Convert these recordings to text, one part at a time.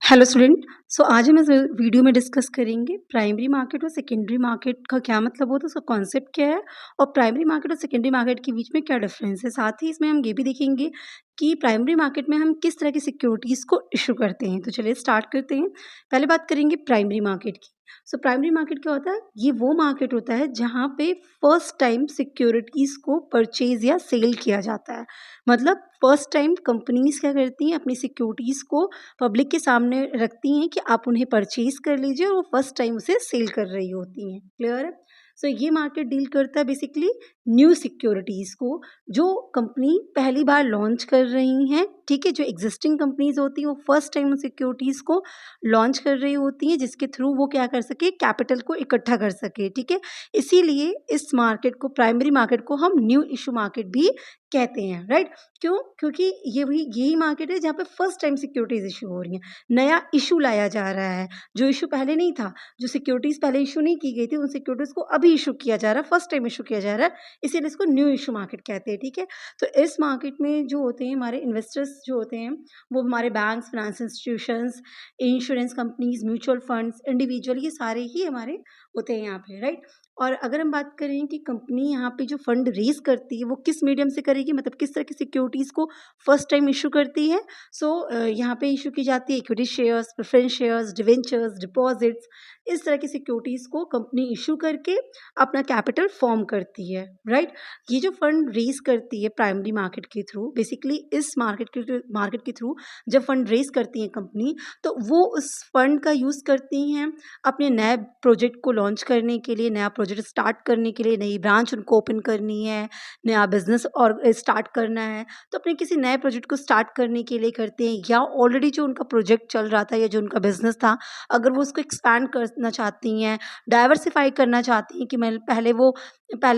Hello student. सो आज हम इस वीडियो में डिस्कस करेंगे प्राइमरी मार्केट और सेकेंडरी मार्केट का क्या मतलब होता है, उसका कॉन्सेप्ट क्या है और प्राइमरी मार्केट और सेकेंडरी मार्केट के बीच में क्या डिफरेंस है। साथ ही इसमें हम ये भी देखेंगे कि प्राइमरी मार्केट में हम किस तरह की सिक्योरिटीज़ को इशू करते हैं। तो चलिए स्टार्ट करते हैं। पहले बात करेंगे प्राइमरी मार्केट की। सो प्राइमरी मार्केट क्या होता है? ये वो मार्केट होता है जहाँ पे फर्स्ट टाइम सिक्योरिटीज़ को परचेज या सेल किया जाता है। मतलब फर्स्ट टाइम कंपनीज़ क्या करती हैं, अपनी सिक्योरिटीज़ को पब्लिक के सामने रखती हैं कि आप उन्हें परचेज कर लीजिए और वो फर्स्ट टाइम उसे सेल कर रही होती हैं। क्लियर है? सो ये मार्केट डील करता है बेसिकली न्यू सिक्योरिटीज़ को, जो कंपनी पहली बार लॉन्च कर रही हैं। ठीक है? जो एग्जिस्टिंग कंपनीज़ होती हैं वो फर्स्ट टाइम उन सिक्योरिटीज़ को लॉन्च कर रही होती हैं, जिसके थ्रू वो क्या कर सके, कैपिटल को इकट्ठा कर सके। ठीक है? इसीलिए इस मार्केट को, प्राइमरी मार्केट को हम न्यू इश्यू मार्केट भी कहते हैं। राइट? क्यों? क्योंकि ये भी यही मार्केट है जहाँ पे फर्स्ट टाइम सिक्योरिटीज़ इश्यू हो रही हैं। नया इश्यू लाया जा रहा है, जो इश्यू पहले नहीं था, जो सिक्योरिटीज़ पहले इश्यू नहीं की गई थी, उन सिक्योरिटीज़ को अभी इश्यू किया जा रहा है, फर्स्ट टाइम इश्यू किया जा रहा है, इसीलिए इसको न्यू इश्यू मार्केट कहते हैं। ठीक है? तो इस मार्केट में जो होते हैं हमारे इन्वेस्टर्स जो होते हैं, वो हमारे banks, finance institutions, insurance companies, mutual funds, individual, ये सारे ही हमारे होते हैं यहाँ पे। राइट? और अगर हम बात करें कि कंपनी यहाँ पे जो फंड रेज़ करती है, वो किस मीडियम से करेगी, मतलब किस तरह की सिक्योरिटीज़ को फर्स्ट टाइम इश्यू करती है। सो यहाँ पे इश्यू की जाती है equity shares, preference shares, debentures, deposits, इस तरह की सिक्योरिटीज़ को कंपनी इश्यू करके अपना कैपिटल फॉर्म करती है। राइट? ये जो फंड रेज़ करती है प्राइमरी मार्केट के थ्रू, बेसिकली इस मार्केट के थ्रू जब फंड रेज़ करती है कंपनी, तो वो उस फंड का यूज़ करती हैं अपने नए प्रोजेक्ट को लॉन्च करने के लिए, नया प्रोजेक्ट स्टार्ट करने के लिए, नई ब्रांच उनको ओपन करनी है, नया बिज़नेस और स्टार्ट करना है, तो अपने किसी नए प्रोजेक्ट को स्टार्ट करने के लिए करते हैं, या ऑलरेडी जो उनका प्रोजेक्ट चल रहा था या जो उनका बिज़नेस था, अगर वो उसको एक्सपैंड करना चाहती हैं, डाइवर्सिफ़ाई करना चाहती हैं कि मैं पहले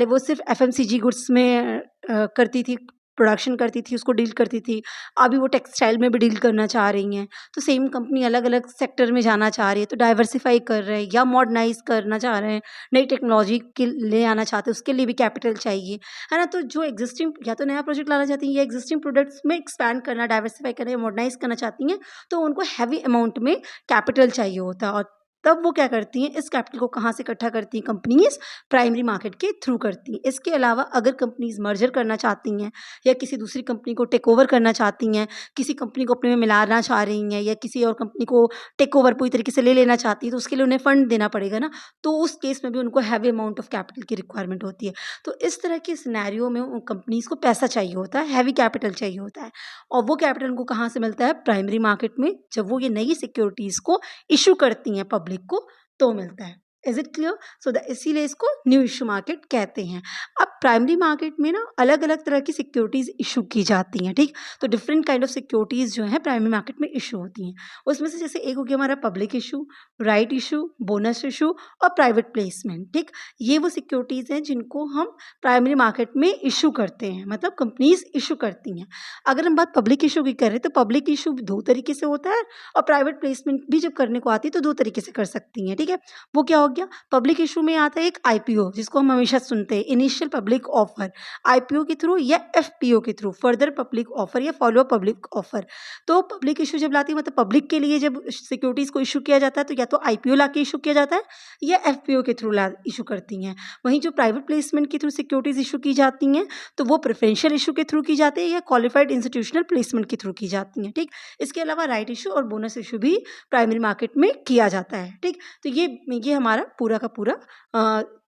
वो सिर्फ़ एफएमसीजी गुड्स में करती थी, प्रोडक्शन करती थी, उसको डील करती थी, अभी वो टेक्सटाइल में भी डील करना चाह रही हैं। तो सेम कंपनी अलग-अलग सेक्टर में जाना चाह रही है, तो डाइवर्सिफ़ाई कर रहे हैं या मॉडर्नाइज़ करना चाह रहे हैं, नई टेक्नोलॉजी के ले आना चाहते हैं, उसके लिए भी कैपिटल चाहिए, है ना? तो जो एग्ज़िस्टिंग, या तो नया प्रोजेक्ट लाना चाहती हैं या एग्ज़िस्टिंग प्रोडक्ट्स में एक्सपैंड करना, डाइवर्सिफ़ाई करना या मॉडर्नाइज़ करना चाहती हैं, तो उनको हेवी अमाउंट में कैपिटल चाहिए होता है, और तब वो क्या करती हैं, इस कैपिटल को कहाँ से इकट्ठा करती हैं कंपनीज़? प्राइमरी मार्केट के थ्रू करती हैं। इसके अलावा अगर कंपनीज़ मर्जर करना चाहती हैं या किसी दूसरी कंपनी को टेक ओवर करना चाहती हैं, किसी कंपनी को अपने में मिलाना चाह रही हैं या किसी और कंपनी को टेक ओवर पूरी तरीके से ले लेना चाहती हैं, तो उसके लिए उन्हें फंड देना पड़ेगा ना, तो उस केस में भी उनको हैवी अमाउंट ऑफ कैपिटल की रिक्वायरमेंट होती है। तो इस तरह के सिनेरियो में उन कंपनीज़ को पैसा चाहिए होता है, हैवी कैपिटल चाहिए होता है, और वो कैपिटल उनको कहाँ से मिलता है? प्राइमरी मार्केट में, जब वो ये नई सिक्योरिटीज़ को इश्यू करती हैं पब्लिक को, तो मिलता है। Is it clear? So the इसीलिए इसको न्यू इश्यू मार्केट कहते हैं। अब प्राइमरी मार्केट में ना अलग-अलग तरह की सिक्योरिटीज़ इश्यू की जाती हैं, ठीक? तो डिफरेंट काइंड ऑफ सिक्योरिटीज़ जो हैं प्राइमरी मार्केट में इश्यू होती हैं। उसमें से जैसे एक हो गया हमारा public issue, right issue, bonus issue और प्राइवेट प्लेसमेंट, ठीक? ये वो सिक्योरिटीज़ हैं जिनको हम प्राइमरी मार्केट में इश्यू करते हैं, मतलब कंपनीज़ इश्यू करती हैं। अगर हम बात पब्लिक इश्यू की करें, तो पब्लिक इश्यू 2 तरीके से होता है, और प्राइवेट प्लेसमेंट भी जब करने को आती है तो 2 तरीके से कर सकती हैं, ठीक है? वो क्या हो गया? पब्लिक इश्यू में आता है एक आईपीओ, जिसको हम हमेशा सुनते हैं, इनिशियल पब्लिक ऑफर, आईपीओ के थ्रू या एफपीओ के थ्रू, फर्दर पब्लिक ऑफर या फॉलो अप पब्लिक ऑफर। तो पब्लिक इश्यू जब लाती है, मतलब पब्लिक के लिए जब सिक्योरिटीज़ को इश्यू किया जाता है, तो या तो आईपीओ लाके इश्यू किया जाता है या एफपीओ के थ्रू ला इश्यू करती हैं। वहीं जो प्राइवेट प्लेसमेंट के थ्रू सिक्योरिटीज़ इश्यू की जाती हैं, तो वो प्रेफरेंशियल इश्यू के थ्रू की जाती है या क्वालिफाइड इंस्टीट्यूशनल प्लेसमेंट के थ्रू की जाती हैं, ठीक? इसके अलावा राइट इश्यू और बोनस इश्यू भी प्राइमरी मार्केट में किया जाता है, ठीक? तो ये हमारा पूरा का पूरा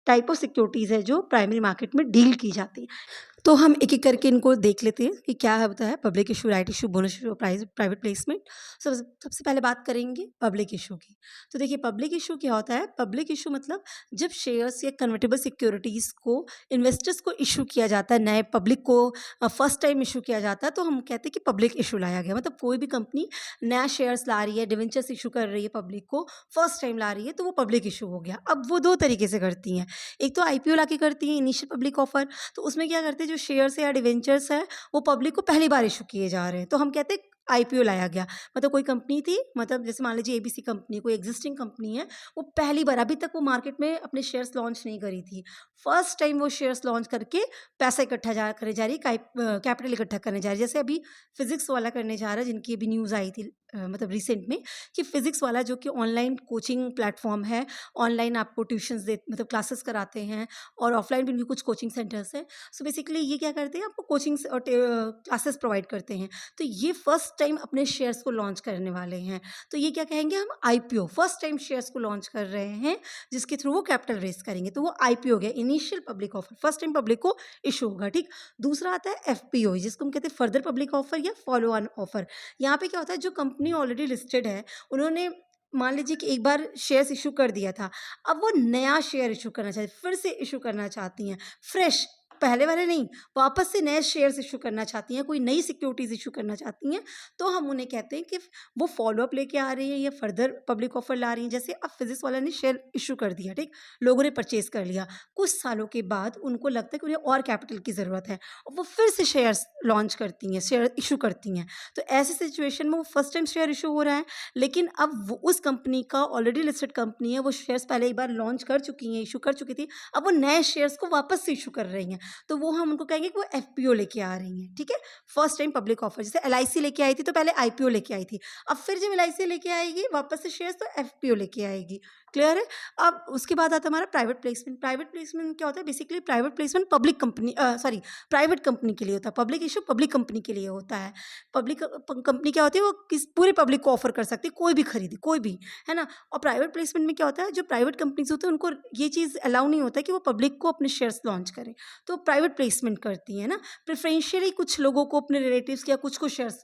टाइप ऑफ सिक्योरिटीज़ है जो प्राइमरी मार्केट में डील की जाती है। तो हम एक-एक करके इनको देख लेते हैं कि क्या होता है public issue, right issue, bonus issue, private placement. सबसे पहले बात करेंगे पब्लिक इश्यू की। तो देखिए पब्लिक इश्यू क्या होता है? पब्लिक इश्यू मतलब जब शेयर्स या कन्वर्टेबल सिक्योरिटीज़ को इन्वेस्टर्स को इश्यू किया जाता है, नए पब्लिक को फर्स्ट टाइम इश्यू किया जाता है, तो हम कहते हैं कि पब्लिक इश्यू लाया गया। मतलब कोई भी कंपनी नया शेयर्स ला रही है, डिवेंचर्स इश्यू कर रही है पब्लिक को, फर्स्ट टाइम ला रही है, तो वो पब्लिक इश्यू हो गया। अब वो 2 तरीके से करती हैं। एक तो आईपीओ लाके करती हैं, इनिशियल पब्लिक ऑफर, तो उसमें क्या करते हैं, जो शेयर्स है या डिवेंचर्स है, वो पब्लिक को पहली बार इश्यू किए जा रहे हैं, तो हम कहते हैं आईपीओ लाया गया। मतलब कोई कंपनी थी, मतलब जैसे मान लीजिए एबीसी कंपनी, कोई एग्जिस्टिंग कंपनी है, वो पहली बार, अभी तक वो मार्केट में अपने शेयर्स लॉन्च नहीं करी थी। फर्स्ट टाइम वो शेयर्स लॉन्च करके पैसा इकट्ठा करे जा रही है, कैपिटल इकट्ठा करने जा रही है। जैसे अभी फिजिक्स वाला करने जा रहा है, जिनकी अभी न्यूज़ आई थी मतलब रिसेंट में, कि फिजिक्स वाला जो कि ऑनलाइन कोचिंग प्लेटफॉर्म है, ऑनलाइन आपको ट्यूशंस दे मतलब क्लासेस कराते हैं, और ऑफलाइन भी उनके कुछ कोचिंग सेंटर्स हैं। सो बेसिकली ये क्या करते हैं, आपको कोचिंग्स और क्लासेस प्रोवाइड करते हैं। तो ये फर्स्ट टाइम अपने शेयर्स को लॉन्च करने वाले हैं। तो ये क्या कहेंगे हम, आईपीओ, फर्स्ट टाइम शेयर्स को लॉन्च कर रहे हैं, जिसके थ्रू वो कैपिटल रेज करेंगे। तो वो आईपीओ हो गया, initial public offer, first time public को इशू होगा, ठीक। दूसरा आता है एफपीओ, जिसको हम कहते हैं फर्दर पब्लिक ऑफर या फॉलो ऑन ऑफर। यहाँ पे क्या होता है, जो कंपनी ऑलरेडी लिस्टेड है, उन्होंने मान लीजिए कि एक बार शेयर्स इशू कर दिया था, अब वो नया शेयर इशू करना चाहती, फिर से इशू करना चाहती हैं, फ्रेश, पहले वाले नहीं, वापस से नए शेयर्स इशू करना चाहती हैं, कोई नई सिक्योरिटीज इशू करना चाहती हैं, तो हम उन्हें कहते हैं कि वो फॉलो अप लेके आ रही है या फर्दर पब्लिक ऑफर ला रही हैं। जैसे अब फिजिक्स वाला ने शेयर इशू कर दिया, ठीक, लोगों ने परचेज कर लिया, कुछ सालों के बाद उनको लगता है कि उन्हें और कैपिटल की ज़रूरत है, और वो फिर से शेयर्स लॉन्च करती हैं, शेयर इशू करती हैं। तो ऐसी सिचुएशन में वो फर्स्ट टाइम शेयर इशू हो रहा है, लेकिन अब वो उस कंपनी का ऑलरेडी लिस्टेड कंपनी है, वो शेयर्स पहले एक बार लॉन्च कर चुकी हैं, इशू कर चुकी थी, अब वो नए शेयर्स को वापस से इशू कर रही हैं। तो वो हम उनको कहेंगे कि वो एफपीओ लेके आ रही हैं, ठीक है, फर्स्ट टाइम पब्लिक ऑफर। जैसे एलआईसी लेके आई थी, तो पहले आईपीओ लेके आई थी, अब फिर जब एलआईसी लेके आएगी वापस से शेयर्स, तो एफपीओ लेके आएगी। क्लियर है। अब उसके बाद आता है हमारा प्राइवेट प्लेसमेंट। प्राइवेट प्लेसमेंट क्या होता है, basically private placement public company sorry private company के लिए होता है, पब्लिक इशू पब्लिक कंपनी के लिए होता है। पब्लिक कंपनी क्या होती है, वो किस पूरे पब्लिक को ऑफर कर सकती है, कोई भी खरीदे, कोई भी, है ना। और प्राइवेट प्लेसमेंट में क्या होता है, जो प्राइवेट कंपनीज होती है उनको ये चीज़ अलाउ नहीं होता है कि वो पब्लिक को अपने शेयर्स लॉन्च करें, तो प्राइवेट प्लेसमेंट करती है ना, प्रेफरेंशियली कुछ लोगों को, अपने रिलेटिव्स या कुछ को शेयर्स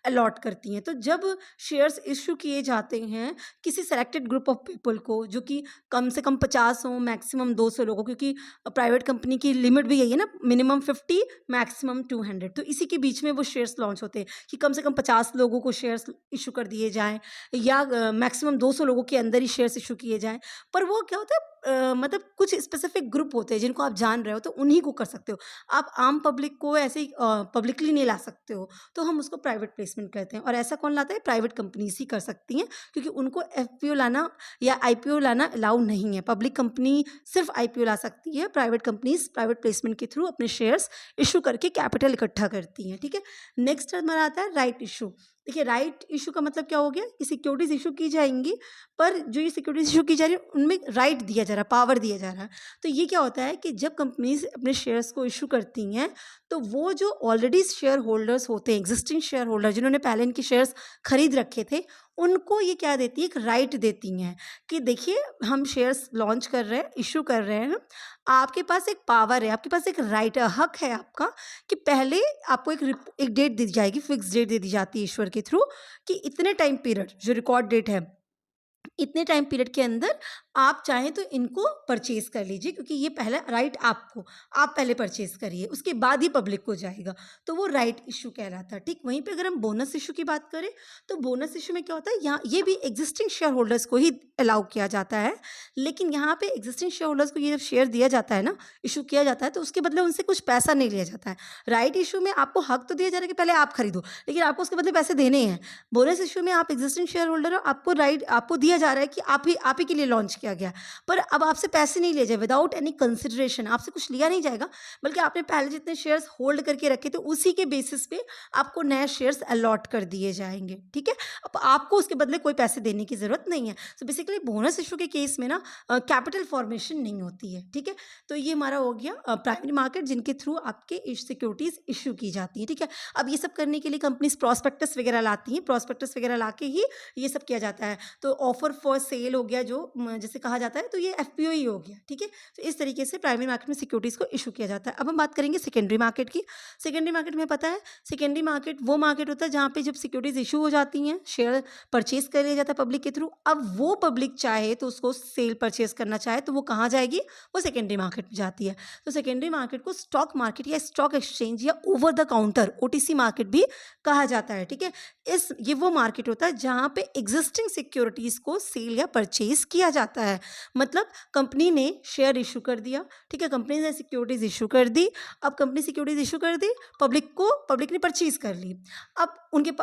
अलॉट करती हैं। तो जब शेयर्स इश्यू किए जाते हैं किसी सेलेक्टेड ग्रुप ऑफ पीपल को, जो कि कम से कम 50 हों, मैक्सिमम 200 लोगों, क्योंकि प्राइवेट कंपनी की लिमिट भी यही है ना, मिनिमम 50, मैक्सिमम 200, तो इसी के बीच में वो शेयर्स लॉन्च होते हैं कि कम से कम 50 लोगों को शेयर्स इशू कर दिए जाएँ, या मैक्सिमम 200 लोगों के अंदर ही शेयर्स इशू किए जाएँ। पर वो क्या होता है, मतलब कुछ स्पेसिफिक ग्रुप होते हैं जिनको आप जान रहे हो, तो उन्हीं को कर सकते हो। आप आम पब्लिक को ऐसे ही पब्लिकली नहीं ला सकते हो, तो हम उसको प्राइवेट प्लेसमेंट कहते हैं। और ऐसा कौन लाता है, प्राइवेट कंपनीज ही कर सकती हैं, क्योंकि उनको एफपीओ लाना या आईपीओ लाना अलाउ नहीं है। पब्लिक कंपनी सिर्फ आईपीओ ला सकती है, प्राइवेट कंपनीज प्राइवेट प्लेसमेंट के थ्रू अपने शेयर्स इशू करके कैपिटल इकट्ठा करती हैं, ठीक है। नेक्स्ट हमारा आता है राइट इशू। देखिए, राइट इशू का मतलब क्या हो गया कि सिक्योरिटीज इशू की जाएंगी, पर जो ये सिक्योरिटीज इशू की जा रही है उनमें राइट दिया जा रहा है, पावर दिया जा रहा है। तो ये क्या होता है कि जब कंपनीज अपने शेयर्स को इशू करती हैं, तो वो जो ऑलरेडी शेयर होल्डर्स होते हैं, एग्जिस्टिंग शेयर होल्डर जिन्होंने पहले इनके शेयर्स खरीद रखे थे, उनको ये क्या देती है, एक राइट देती हैं कि देखिए, हम शेयर्स लॉन्च कर रहे हैं, इशू कर रहे हैं, आपके पास एक पावर है, आपके पास एक राइट है, हक है आपका, कि पहले आपको एक डेट दी जाएगी, फिक्स डेट दे दी जाती है ईश्वर के थ्रू, कि इतने टाइम पीरियड, जो रिकॉर्ड डेट है, इतने टाइम पीरियड के अंदर आप चाहें तो इनको परचेज कर लीजिए, क्योंकि ये पहला राइट आपको, आप पहले परचेज करिए, उसके बाद ही पब्लिक को जाएगा, तो वो राइट इशू कहलाता है, ठीक। वहीं पे अगर हम बोनस इशू की बात करें, तो बोनस इशू में क्या होता है, यहाँ ये भी एग्जिस्टिंग शेयर होल्डर्स को ही अलाउ किया जाता है, लेकिन यहाँ पे एग्जिस्टिंग शेयर होल्डर्स को ये जब शेयर दिया जाता है ना, इशू किया जाता है, तो उसके बदले उनसे कुछ पैसा नहीं लिया जाता है। राइट इशू में आपको हक तो दिया जा रहा है कि पहले आप खरीदो, लेकिन आपको उसके बदले पैसे देने हैं। बोनस इशू में आप एग्जिस्टिंग शेयर होल्डर हो, आपको राइट, आपको दिया जा रहा है कि आप ही के लिए लॉन्च किया गया, पर अब आपसे पैसे नहीं लिए जाए, विदाउट एनी कंसिडरेशन, आपसे कुछ लिया नहीं जाएगा, बल्कि आपने पहले जितने शेयर्स होल्ड करके रखे थे, उसी के बेसिस पे आपको नए शेयर्स अलॉट कर दिए जाएंगे, ठीक है। अब आपको उसके बदले कोई पैसे देने की जरूरत नहीं है। तो बेसिकली बोनस इशू के केस में ना कैपिटल फॉर्मेशन नहीं होती है, ठीक है। तो ये हमारा हो गया प्राइमरी मार्केट, जिनके थ्रू आपके सिक्योरिटीज इशू की जाती है, ठीक है। अब ये सब करने के लिए कंपनीज प्रॉस्पेक्टस वगैरह लाती हैं, प्रॉस्पेक्टस वगैरह ला के ही ये सब किया जाता है। तो ऑफर फॉर सेल हो गया, जो जैसे कहा जाता है, तो ये एफपीओ ही हो गया, ठीक है। तो इस तरीके से प्राइमरी मार्केट में सिक्योरिटीज को इशू किया जाता है। अब हम बात करेंगे सेकेंडरी मार्केट की। सेकेंडरी मार्केट में पता है, सेकेंडरी मार्केट वो मार्केट होता है जहाँ पे जब सिक्योरिटीज इशू हो जाती हैं, शेयर परचेज कर लिया जाता है पब्लिक के थ्रू, अब वो पब्लिक चाहे तो उसको सेल परचेज करना चाहे तो वो कहाँ जाएगी, वो सेकेंडरी मार्केट में जाती है। तो सेकेंडरी मार्केट को स्टॉक मार्केट या स्टॉक एक्सचेंज या over the counter OTC market भी कहा जाता है, ठीक है। ये वो मार्केट होता है जहाँ पे एग्जिस्टिंग सिक्योरिटीज को सेल या परचेज किया जाता है। मतलब कंपनी ने शेयर इश्यू कर दिया, ठीक है, कंपनी ने सिक्योरिटीज़ इश्यू कर दी। अब कंपनी सिक्योरिटीज़ इश्यू कर दी, पब्लिक ने परचेज़ कर ली। अब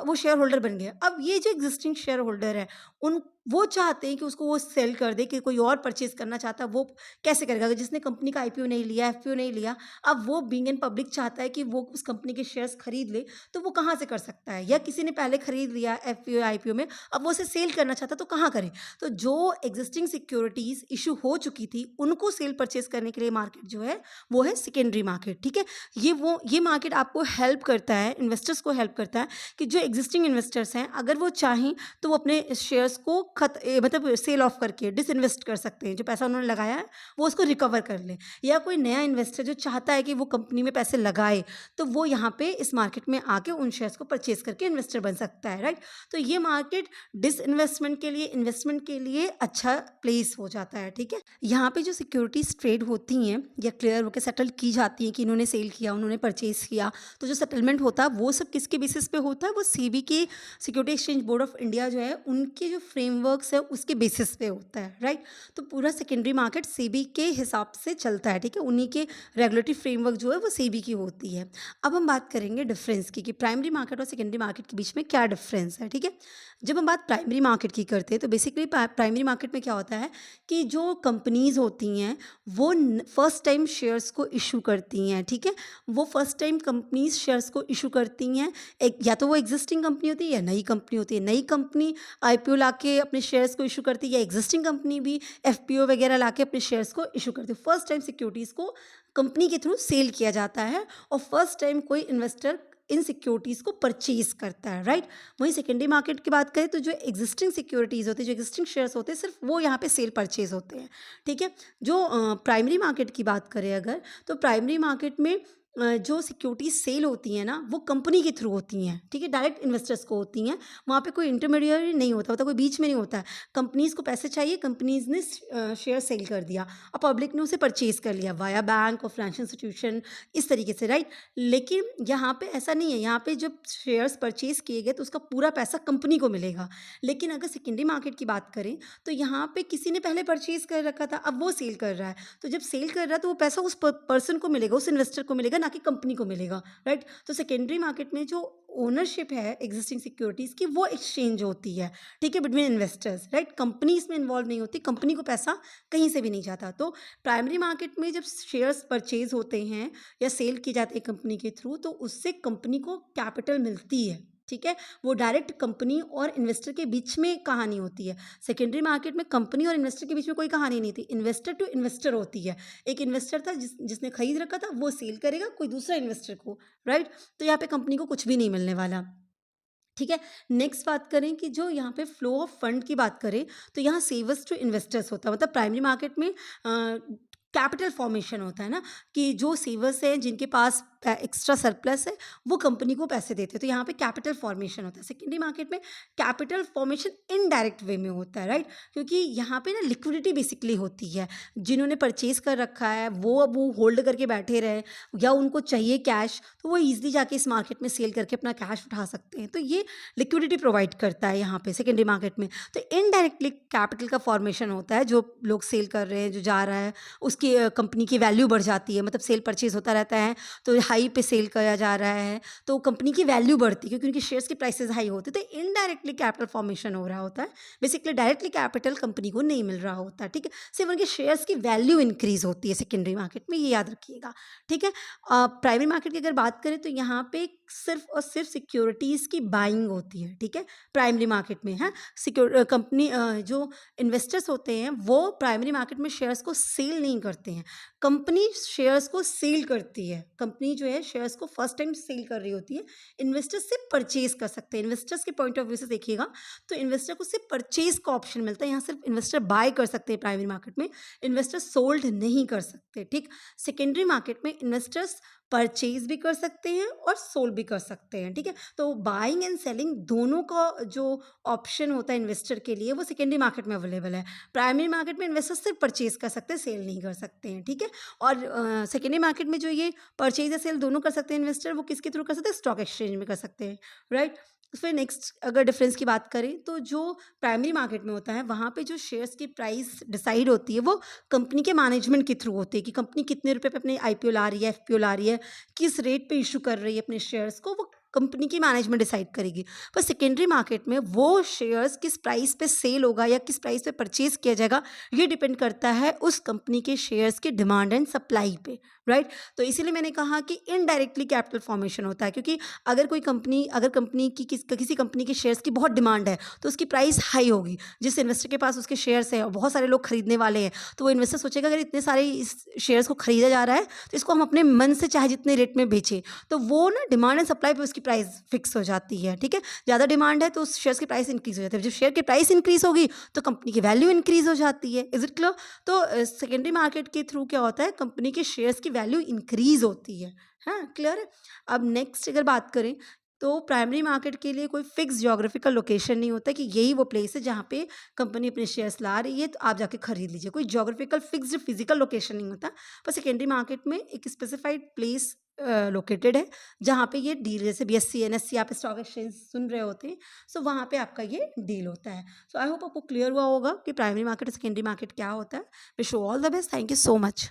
वो शेयर होल्डर बन गए। अब ये जो एग्जिस्टिंग शेयर होल्डर है, उन वो चाहते हैं कि उसको वो सेल कर दे, कि कोई और परचेज़ करना चाहता है, वो कैसे करेगा? अगर जिसने कंपनी का आईपीओ नहीं लिया, एफपीओ नहीं लिया, अब वो बीइंग एन पब्लिक चाहता है कि वो उस कंपनी के शेयर्स खरीद ले, तो वो कहाँ से कर सकता है? या किसी ने पहले खरीद लिया एफपीओ या आईपीओ में, अब वो उसे सेल करना चाहता है, तो कहाँ करे? तो जो एग्जिस्टिंग सिक्योरिटीज़ इश्यू हो चुकी थी, उनको सेल परचेज़ करने के लिए मार्केट जो है, वो है सेकेंडरी मार्केट, ठीक है? ये मार्केट आपको हेल्प करता है, इन्वेस्टर्स को हेल्प करता है कि जो एग्जिस्टिंग इन्वेस्टर्स हैं, अगर वो चाहें तो वो अपने शेयर्स को मतलब सेल ऑफ करके डिसइन्वेस्ट कर सकते हैं। जो पैसा उन्होंने लगाया है, वो उसको रिकवर कर लें। या कोई नया इन्वेस्टर जो चाहता है कि वो कंपनी में पैसे लगाए, तो वो यहाँ पे इस मार्केट में आके उन शेयर्स को परचेज़ करके इन्वेस्टर बन सकता है, राइट? तो ये मार्केट डिसइन्वेस्टमेंट के लिए, इन्वेस्टमेंट के लिए अच्छा प्लेस हो जाता है, ठीक है? यहाँ पे जो सिक्योरिटीज़ ट्रेड होती हैं या क्लियर होके सेटल की जाती हैं कि इन्होंने सेल किया, उन्होंने परचेज़ किया, तो जो सेटलमेंट होता है वो सब किसके बेसिस पे होता है? वो सेबी के, security exchange board of India जो है, उनके जो फ्रेमवर्क्स है उसके बेसिस पे होता है, राइट? तो पूरा सेकेंडरी मार्केट सेबी के हिसाब से चलता है, ठीक है? उन्हीं के रेगुलेटरी फ्रेमवर्क जो है वो सेबी की होती है। अब हम बात करेंगे डिफरेंस की, कि प्राइमरी मार्केट और सेकेंडरी मार्केट के बीच में क्या डिफरेंस है, ठीक है? जब हम बात प्राइमरी मार्केट की करते हैं, तो बेसिकली प्राइमरी मार्केट में क्या होता है कि जो कंपनीज़ होती हैं, वो फर्स्ट टाइम शेयर्स को इशू करती हैं, ठीक है? वो फर्स्ट टाइम कंपनीज़ शेयर्स को इशू करती हैं। एक या तो वो एग्जिस्टिंग कंपनी होती है या नई कंपनी होती है। नई कंपनी आईपीओ लाके अपने शेयर्स को इशू करती है, या एग्जिस्टिंग कंपनी भी एफपीओ वगैरह लाके अपने शेयर्स को इशू करती है। फर्स्ट टाइम सिक्योरिटीज़ को कंपनी के थ्रू सेल किया जाता है, और फर्स्ट टाइम कोई इन्वेस्टर इन सिक्योरिटीज़ को परचेज करता है, राइट? वहीं सेकेंडरी मार्केट की बात करें, तो जो एग्जिस्टिंग सिक्योरिटीज़ होती है, जो एग्जिस्टिंग शेयर्स होते हैं, सिर्फ वो यहाँ पे सेल परचेज होते हैं, ठीक है? जो प्राइमरी मार्केट की बात करें अगर, तो प्राइमरी मार्केट में जो सिक्योरिटीज़ सेल होती हैं ना, वो कंपनी के थ्रू होती हैं, ठीक है? डायरेक्ट इन्वेस्टर्स को होती हैं। वहाँ पे कोई इंटरमीडिएरी नहीं होता, मतलब कोई बीच में नहीं होता है। कंपनीज़ को पैसे चाहिए, कंपनीज़ ने शेयर सेल कर दिया, और पब्लिक ने उसे परचेज़ कर लिया वाया बैंक और फाइनेंशियल इंस्टीट्यूशन, इस तरीके से, राइट? लेकिन यहाँ पे ऐसा नहीं है। यहाँ पे जब शेयर्स परचेज़ किए गए, तो उसका पूरा पैसा कंपनी को मिलेगा। लेकिन अगर सेकेंडरी मार्केट की बात करें, तो यहाँ पे किसी ने पहले परचेज़ कर रखा था, अब वो सेल कर रहा है। तो जब सेल कर रहा है, तो वो पैसा उस पर्सन को मिलेगा, उस इन्वेस्टर को मिलेगा, ना कि कंपनी को मिलेगा, राइट? तो सेकेंडरी मार्केट में जो ओनरशिप है एग्जिस्टिंग सिक्योरिटीज़ की, वो एक्सचेंज होती है, ठीक है, बिटवीन इन्वेस्टर्स, राइट? कंपनी इसमें इन्वॉल्व नहीं होती, कंपनी को पैसा कहीं से भी नहीं जाता। तो प्राइमरी मार्केट में जब शेयर्स परचेज होते हैं या सेल की जाती है कंपनी के थ्रू, तो उससे कंपनी को कैपिटल मिलती है, ठीक है? वो डायरेक्ट कंपनी और इन्वेस्टर के बीच में कहानी होती है। सेकेंडरी मार्केट में कंपनी और इन्वेस्टर के बीच में कोई कहानी नहीं थी, इन्वेस्टर टू इन्वेस्टर होती है। एक इन्वेस्टर था जिसने खरीद रखा था, वो सेल करेगा कोई दूसरा इन्वेस्टर को, राइट? तो यहाँ पे कंपनी को कुछ भी नहीं मिलने वाला, ठीक है। नेक्स्ट बात करें कि जो यहाँ पे फ्लो ऑफ फंड की बात करें, तो यहाँ सेवर्स टू इन्वेस्टर्स होता है। मतलब प्राइमरी मार्केट में कैपिटल फॉर्मेशन होता है ना, कि जो सेवर्स हैं जिनके पास एक्स्ट्रा सरप्लस है, वो कंपनी को पैसे देते हैं, तो यहाँ पे कैपिटल फॉर्मेशन होता है। सेकेंडरी मार्केट में कैपिटल फॉर्मेशन इनडायरेक्ट वे में होता है, राइट? क्योंकि यहाँ पे ना लिक्विडिटी बेसिकली होती है। जिन्होंने परचेज कर रखा है, वो अब वो होल्ड करके बैठे रहे, या उनको चाहिए कैश, तो वो ईजिली जाके इस मार्केट में सेल करके अपना कैश उठा सकते हैं। तो ये लिक्विडिटी प्रोवाइड करता है यहाँ पे सेकेंडरी मार्केट में। तो इनडायरेक्टली कैपिटल का फॉर्मेशन होता है, जो लोग सेल कर रहे हैं, जो जा रहा है, उसकी कंपनी की वैल्यू बढ़ जाती है। मतलब सेल परचेज होता रहता है, तो हाई पे सेल किया जा रहा है, तो कंपनी की वैल्यू बढ़ती है, क्योंकि उनके शेयर्स के प्राइसेस हाई होते हैं। तो इनडायरेक्टली कैपिटल फॉर्मेशन हो रहा होता है। बेसिकली डायरेक्टली कैपिटल कंपनी को नहीं मिल रहा होता, ठीक है? सिर्फ उनके शेयर्स की वैल्यू इंक्रीज होती है सेकेंडरी मार्केट में, ये याद रखिएगा, ठीक है? प्राइमरी मार्केट की अगर बात करें, तो यहाँ पे सिर्फ और सिर्फ सिक्योरिटीज़ की बाइंग होती है, ठीक है? प्राइमरी मार्केट में है कंपनी, जो इन्वेस्टर्स होते हैं, वो प्राइमरी मार्केट में शेयर्स को सेल नहीं करते हैं, कंपनी शेयर्स को सेल करती है। कंपनी जो है शेयर्स को फर्स्ट टाइम सेल कर रही होती है, इन्वेस्टर्स से परचेज कर सकते हैं। इन्वेस्टर्स के पॉइंट ऑफ व्यू से देखिएगा, तो इन्वेस्टर को सिर्फ परचेज का ऑप्शन मिलता है। यहाँ सिर्फ इन्वेस्टर बाय कर सकते हैं प्राइमरी मार्केट में, इन्वेस्टर सोल्ड नहीं कर सकते, ठीक? सेकेंडरी मार्केट में इन्वेस्टर्स परचेज भी कर सकते हैं और सोल्ड भी कर सकते हैं, ठीक है? तो बाइंग एंड सेलिंग दोनों का जो ऑप्शन होता है इन्वेस्टर के लिए, वो सेकेंडरी मार्केट में अवेलेबल है। प्राइमरी मार्केट में इन्वेस्टर सिर्फ परचेज कर सकते हैं, सेल नहीं कर सकते हैं, ठीक है? और सेकेंडरी मार्केट में जो ये परचेज या सेल दोनों कर सकते हैं इन्वेस्टर, वो किसके थ्रू कर सकते हैं? स्टॉक एक्सचेंज में कर सकते हैं, राइट? फिर नेक्स्ट अगर डिफरेंस की बात करें तो जो प्राइमरी मार्केट में होता है वहाँ पे जो शेयर्स की प्राइस डिसाइड होती है वो कंपनी के मैनेजमेंट के थ्रू होती है कि कंपनी कितने रुपए पे अपने आईपीओ ला रही है, एफपीओ ला रही है, किस रेट पे इशू कर रही है अपने शेयर्स को, वो कंपनी की मैनेजमेंट डिसाइड करेगी। पर सेकेंडरी मार्केट में वो शेयर्स किस प्राइस पे सेल होगा या किस प्राइस पे परचेज किया जाएगा, ये डिपेंड करता है उस कंपनी के शेयर्स की डिमांड एंड सप्लाई पे, राइट। तो इसीलिए मैंने कहा कि इनडायरेक्टली कैपिटल फॉर्मेशन होता है, क्योंकि अगर कंपनी की किसी कंपनी के शेयर्स की बहुत डिमांड है तो उसकी प्राइस हाई होगी। जिस इन्वेस्टर के पास उसके शेयर्स हैं और बहुत सारे लोग खरीदने वाले हैं, तो वो इन्वेस्टर सोचेगा अगर इतने सारे इस शेयर्स को खरीदा जा रहा है तो इसको हम अपने मन से चाहे जितने रेट में बेचें। तो वो ना डिमांड एंड सप्लाई पे उसकी प्राइस फिक्स हो जाती है, ठीक है। ज़्यादा डिमांड है तो उस शेयर्स की प्राइस इंक्रीज हो जाती है, जब शेयर की प्राइस इंक्रीज होगी तो कंपनी की वैल्यू इंक्रीज हो जाती है। Is it clear? तो सेकेंडरी मार्केट के थ्रू क्या होता है, कंपनी के शेयर्स की वैल्यू इंक्रीज होती है। हाँ, क्लियर है। अब नेक्स्ट अगर बात करें तो प्राइमरी मार्केट के लिए कोई फिक्स ज्योग्राफिकल लोकेशन नहीं होता कि यही वो प्लेस है जहाँ पे कंपनी अपने शेयर्स ला रही है तो आप जाके खरीद लीजिए। कोई ज्योग्राफिकल फिक्स्ड फिजिकल लोकेशन नहीं होता। पर सेकेंडरी मार्केट में एक स्पेसिफाइड प्लेस लोकेटेड है जहाँ पे ये डील, जैसे BSE NSE आप स्टॉक एक्सचेंज सुन रहे होते हैं, सो वहाँ पे आपका ये डील होता है। सो आई होप आपको क्लियर हुआ होगा कि प्राइमरी मार्केट और सेकेंडरी मार्केट क्या होता है। Wish you all the best. Thank you so much.